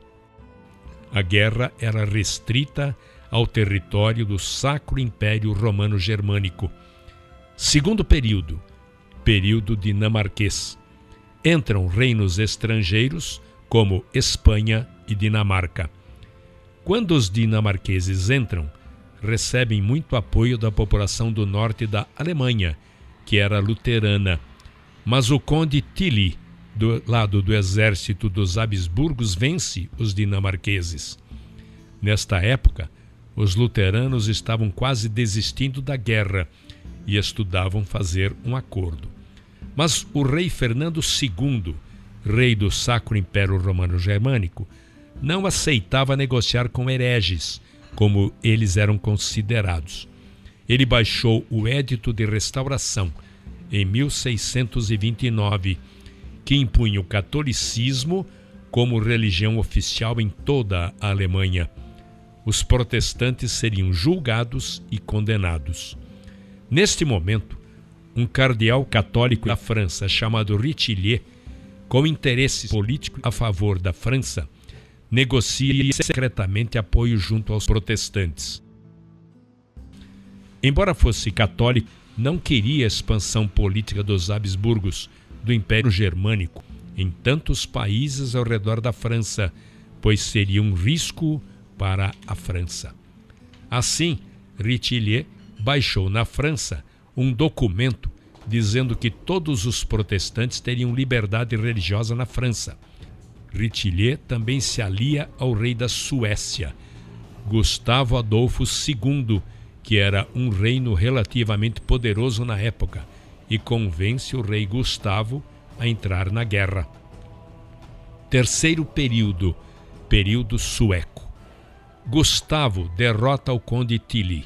A guerra era restrita ao território do Sacro Império Romano Germânico. Segundo período. Período dinamarquês. Entram reinos estrangeiros como Espanha e Dinamarca. Quando os dinamarqueses entram, recebem muito apoio da população do norte da Alemanha, que era luterana. Mas o conde Tilly, do lado do exército dos Habsburgos, vence os dinamarqueses. Nesta época, os luteranos estavam quase desistindo da guerra e estudavam fazer um acordo. Mas o rei Fernando II, rei do Sacro Império Romano Germânico, não aceitava negociar com hereges, como eles eram considerados. Ele baixou o Edito de Restauração, em 1629, que impunha o catolicismo como religião oficial em toda a Alemanha. Os protestantes seriam julgados e condenados. Neste momento, um cardeal católico da França, chamado Richelieu, com interesse político a favor da França, negocia secretamente apoio junto aos protestantes. Embora fosse católico, não queria a expansão política dos Habsburgos, do Império Germânico, em tantos países ao redor da França, pois seria um risco para a França. Assim, Richelieu baixou na França um documento dizendo que todos os protestantes teriam liberdade religiosa na França. Richelieu também se alia ao rei da Suécia, Gustavo Adolfo II, que era um reino relativamente poderoso na época, e convence o rei Gustavo a entrar na guerra. Terceiro período, período sueco. Gustavo derrota o conde Tilly,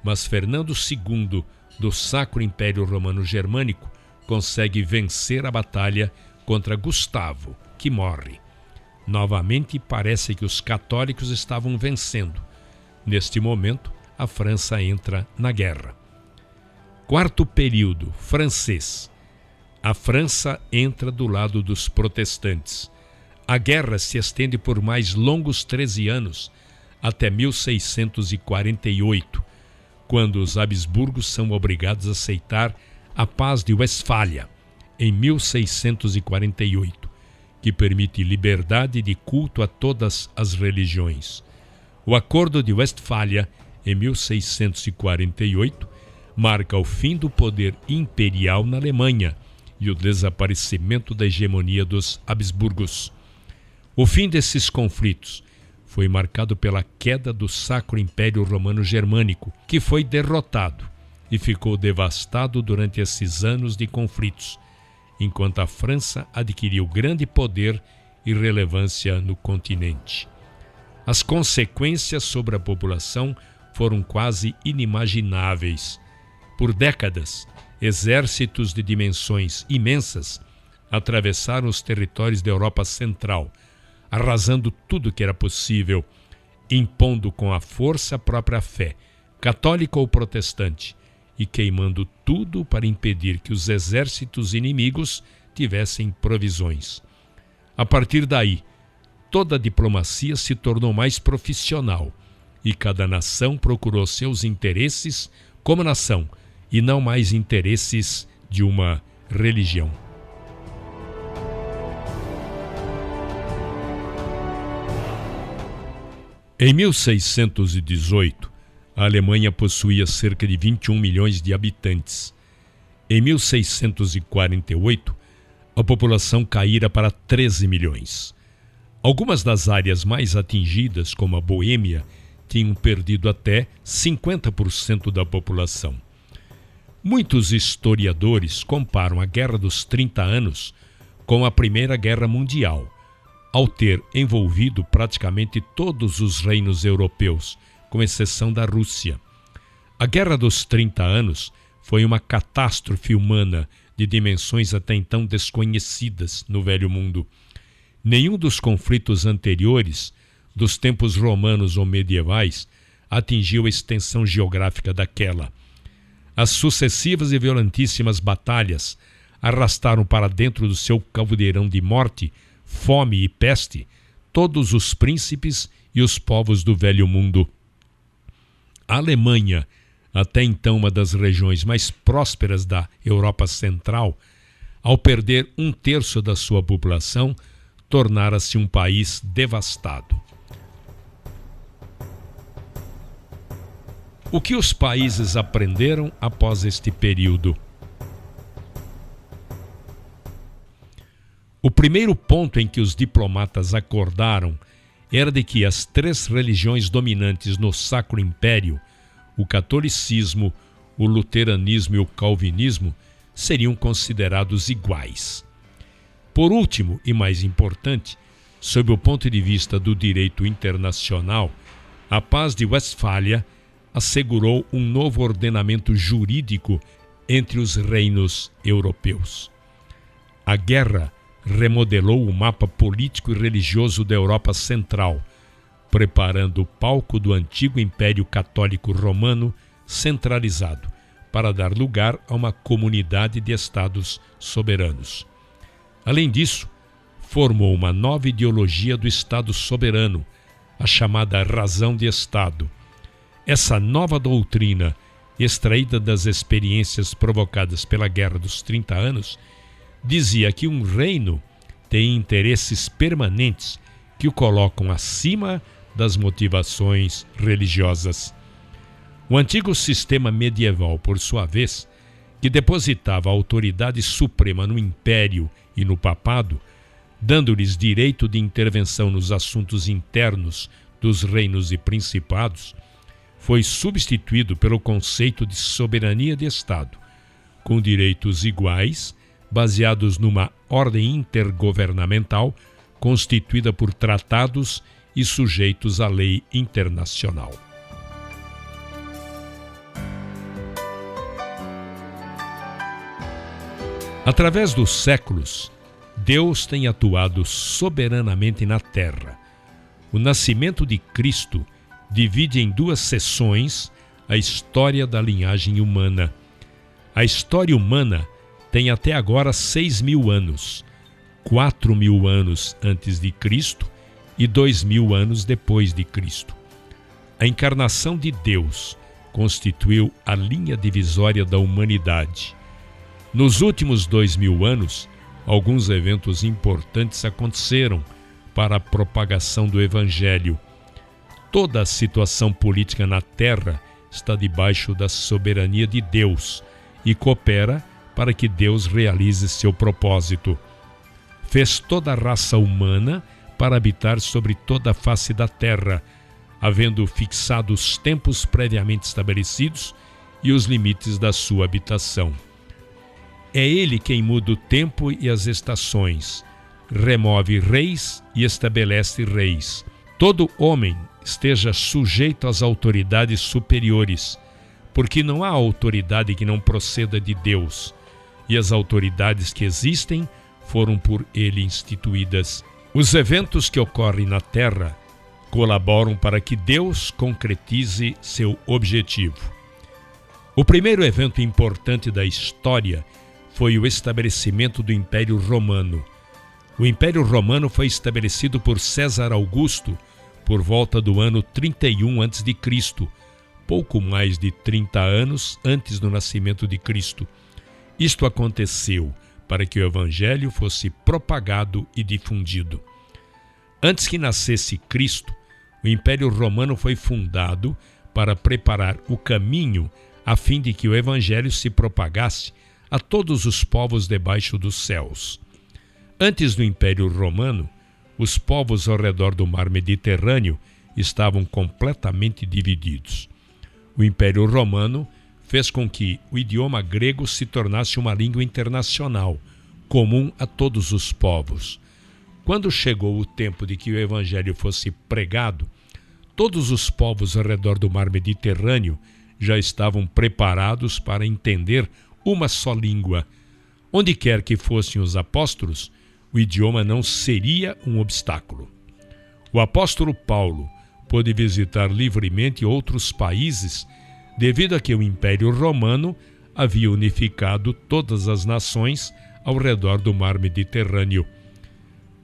mas Fernando II, do Sacro Império Romano Germânico, consegue vencer a batalha contra Gustavo, que morre. Novamente parece que os católicos estavam vencendo. Neste momento, a França entra na guerra. Quarto período, francês. A França entra do lado dos protestantes. A guerra se estende por mais longos 13 anos, até 1648, quando os Habsburgos são obrigados a aceitar a Paz de Westfália, em 1648, que permite liberdade de culto a todas as religiões. O Acordo de Westfália, em 1648, marca o fim do poder imperial na Alemanha e o desaparecimento da hegemonia dos Habsburgos. O fim desses conflitos foi marcado pela queda do Sacro Império Romano Germânico, que foi derrotado e ficou devastado durante esses anos de conflitos, enquanto a França adquiriu grande poder e relevância no continente. As consequências sobre a população foram quase inimagináveis. Por décadas, exércitos de dimensões imensas atravessaram os territórios da Europa Central, arrasando tudo que era possível, impondo com a força a própria fé, católica ou protestante, e queimando tudo para impedir que os exércitos inimigos tivessem provisões. A partir daí, toda a diplomacia se tornou mais profissional e cada nação procurou seus interesses como nação e não mais interesses de uma religião. Em 1618, a Alemanha possuía cerca de 21 milhões de habitantes. Em 1648, a população caíra para 13 milhões. Algumas das áreas mais atingidas, como a Boêmia, tinham perdido até 50% da população. Muitos historiadores comparam a Guerra dos 30 Anos com a Primeira Guerra Mundial, ao ter envolvido praticamente todos os reinos europeus, com exceção da Rússia. A Guerra dos 30 Anos foi uma catástrofe humana de dimensões até então desconhecidas no Velho Mundo. Nenhum dos conflitos anteriores, dos tempos romanos ou medievais, atingiu a extensão geográfica daquela. As sucessivas e violentíssimas batalhas arrastaram para dentro do seu caldeirão de morte, fome e peste todos os príncipes e os povos do velho mundo. A Alemanha, até então uma das regiões mais prósperas da Europa Central, ao perder 1/3 da sua população, tornara-se um país devastado. O que os países aprenderam após este período? O primeiro ponto em que os diplomatas acordaram era de que as 3 religiões dominantes no Sacro Império, o catolicismo, o luteranismo e o calvinismo, seriam considerados iguais. Por último, e mais importante, sob o ponto de vista do direito internacional, a Paz de Westfália assegurou um novo ordenamento jurídico entre os reinos europeus. A guerra remodelou o mapa político e religioso da Europa Central, preparando o palco do antigo Império Católico Romano centralizado, para dar lugar a uma comunidade de estados soberanos. Além disso, formou uma nova ideologia do Estado soberano, a chamada razão de Estado. Essa nova doutrina, extraída das experiências provocadas pela Guerra dos 30 Anos, dizia que um reino tem interesses permanentes que o colocam acima das motivações religiosas. O antigo sistema medieval, por sua vez, que depositava a autoridade suprema no império e no papado, dando-lhes direito de intervenção nos assuntos internos dos reinos e principados, foi substituído pelo conceito de soberania de Estado, com direitos iguais, baseados numa ordem intergovernamental constituída por tratados e sujeitos à lei internacional. Através dos séculos, Deus tem atuado soberanamente na Terra. O nascimento de Cristo divide em 2 seções a história da linhagem humana. A história humana tem até agora 6.000 anos, 4.000 anos antes de Cristo e 2.000 anos depois de Cristo. A encarnação de Deus constituiu a linha divisória da humanidade. Nos últimos 2.000 anos, alguns eventos importantes aconteceram para a propagação do Evangelho. Toda a situação política na Terra está debaixo da soberania de Deus e coopera para que Deus realize seu propósito. Fez toda a raça humana para habitar sobre toda a face da terra, havendo fixado os tempos previamente estabelecidos e os limites da sua habitação. É Ele quem muda o tempo e as estações, remove reis e estabelece reis. Todo homem esteja sujeito às autoridades superiores, porque não há autoridade que não proceda de Deus, e as autoridades que existem foram por Ele instituídas. Os eventos que ocorrem na Terra colaboram para que Deus concretize seu objetivo. O primeiro evento importante da história foi o estabelecimento do Império Romano. O Império Romano foi estabelecido por César Augusto por volta do ano 31 a.C., pouco mais de 30 anos antes do nascimento de Cristo. Isto aconteceu para que o Evangelho fosse propagado e difundido. Antes que nascesse Cristo, o Império Romano foi fundado para preparar o caminho a fim de que o Evangelho se propagasse a todos os povos debaixo dos céus. Antes do Império Romano, os povos ao redor do mar Mediterrâneo estavam completamente divididos. O Império Romano fez com que o idioma grego se tornasse uma língua internacional, comum a todos os povos. Quando chegou o tempo de que o Evangelho fosse pregado, todos os povos ao redor do mar Mediterrâneo já estavam preparados para entender uma só língua. Onde quer que fossem os apóstolos, o idioma não seria um obstáculo. O apóstolo Paulo pôde visitar livremente outros países devido a que o Império Romano havia unificado todas as nações ao redor do mar Mediterrâneo.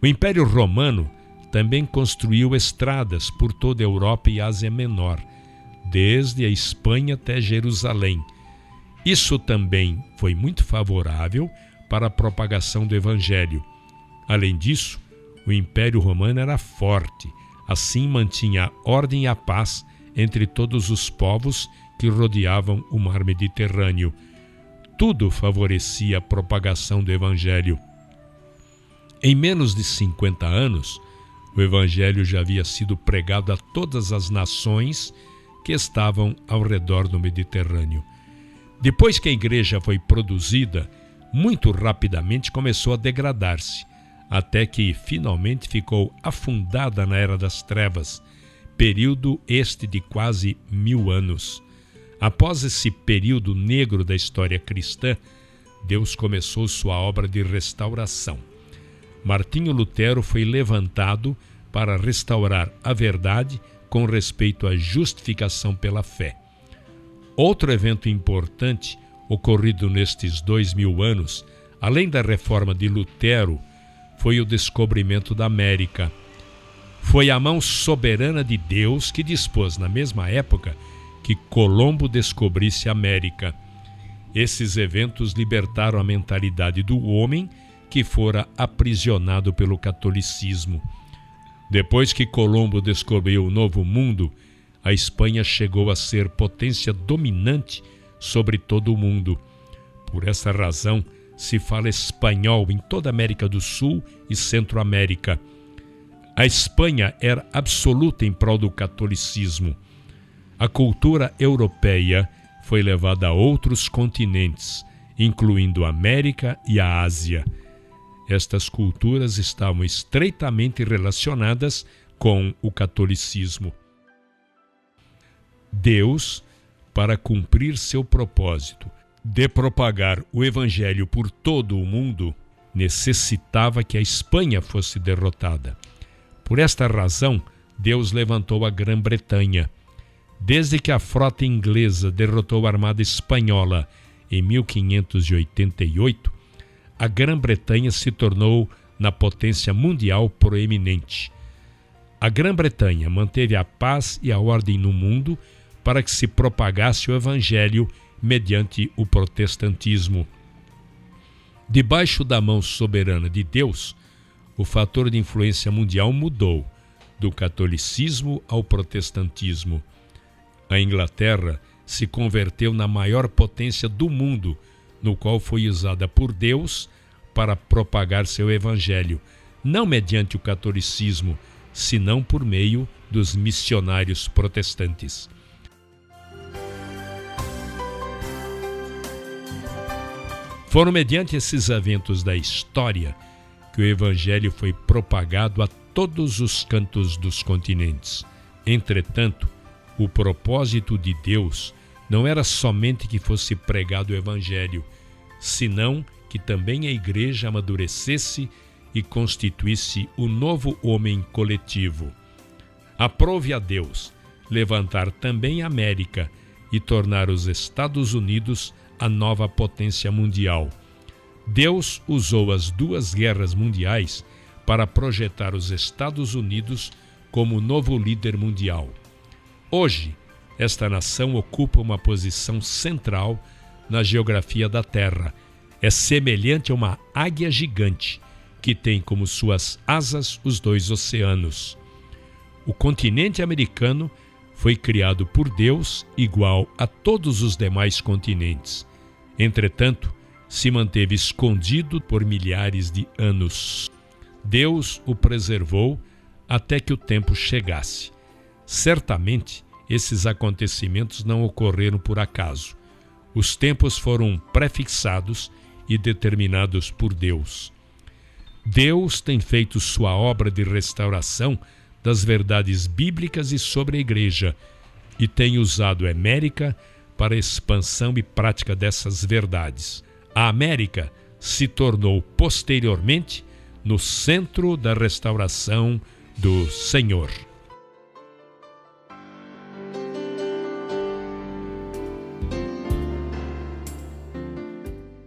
O Império Romano também construiu estradas por toda a Europa e Ásia Menor, desde a Espanha até Jerusalém. Isso também foi muito favorável para a propagação do Evangelho. Além disso, o Império Romano era forte, assim mantinha a ordem e a paz entre todos os povos que rodeavam o mar Mediterrâneo. Tudo favorecia a propagação do Evangelho. Em menos de 50 anos, o Evangelho já havia sido pregado a todas as nações que estavam ao redor do Mediterrâneo. Depois que a igreja foi produzida, muito rapidamente começou a degradar-se, até que finalmente ficou afundada na Era das Trevas, período este de quase 1000 anos. Após esse período negro da história cristã, Deus começou sua obra de restauração. Martinho Lutero foi levantado para restaurar a verdade com respeito à justificação pela fé. Outro evento importante ocorrido nestes 2000 anos, além da reforma de Lutero, foi o descobrimento da América. Foi a mão soberana de Deus que dispôs, na mesma época, que Colombo descobrisse a América. Esses eventos libertaram a mentalidade do homem que fora aprisionado pelo catolicismo. Depois que Colombo descobriu o Novo Mundo, a Espanha chegou a ser potência dominante sobre todo o mundo. Por essa razão, se fala espanhol em toda a América do Sul e Centro-América. A Espanha era absoluta em prol do catolicismo. A cultura europeia foi levada a outros continentes, incluindo a América e a Ásia. Estas culturas estavam estreitamente relacionadas com o catolicismo. Deus, para cumprir seu propósito de propagar o Evangelho por todo o mundo, necessitava que a Espanha fosse derrotada. Por esta razão, Deus levantou a Grã-Bretanha. Desde que a frota inglesa derrotou a armada espanhola em 1588, a Grã-Bretanha se tornou na potência mundial proeminente. A Grã-Bretanha manteve a paz e a ordem no mundo para que se propagasse o Evangelho mediante o protestantismo. Debaixo da mão soberana de Deus, o fator de influência mundial mudou, do catolicismo ao protestantismo. A Inglaterra se converteu na maior potência do mundo, no qual foi usada por Deus para propagar seu Evangelho, não mediante o catolicismo, senão por meio dos missionários protestantes. Foram mediante esses eventos da história que o Evangelho foi propagado a todos os cantos dos continentes. Entretanto, o propósito de Deus não era somente que fosse pregado o Evangelho, senão que também a igreja amadurecesse e constituísse o novo homem coletivo. Aprove a Deus levantar também a América e tornar os Estados Unidos a nova potência mundial. Deus usou as duas guerras mundiais para projetar os Estados Unidos como o novo líder mundial. Hoje, esta nação ocupa uma posição central na geografia da Terra. É semelhante a uma águia gigante que tem como suas asas os dois oceanos. O continente americano foi criado por Deus igual a todos os demais continentes. Entretanto, se manteve escondido por milhares de anos. Deus o preservou até que o tempo chegasse. Certamente, esses acontecimentos não ocorreram por acaso. Os tempos foram prefixados e determinados por Deus. Deus tem feito sua obra de restauração das verdades bíblicas e sobre a igreja, e tem usado a América para a expansão e prática dessas verdades. A América se tornou posteriormente no centro da restauração do Senhor.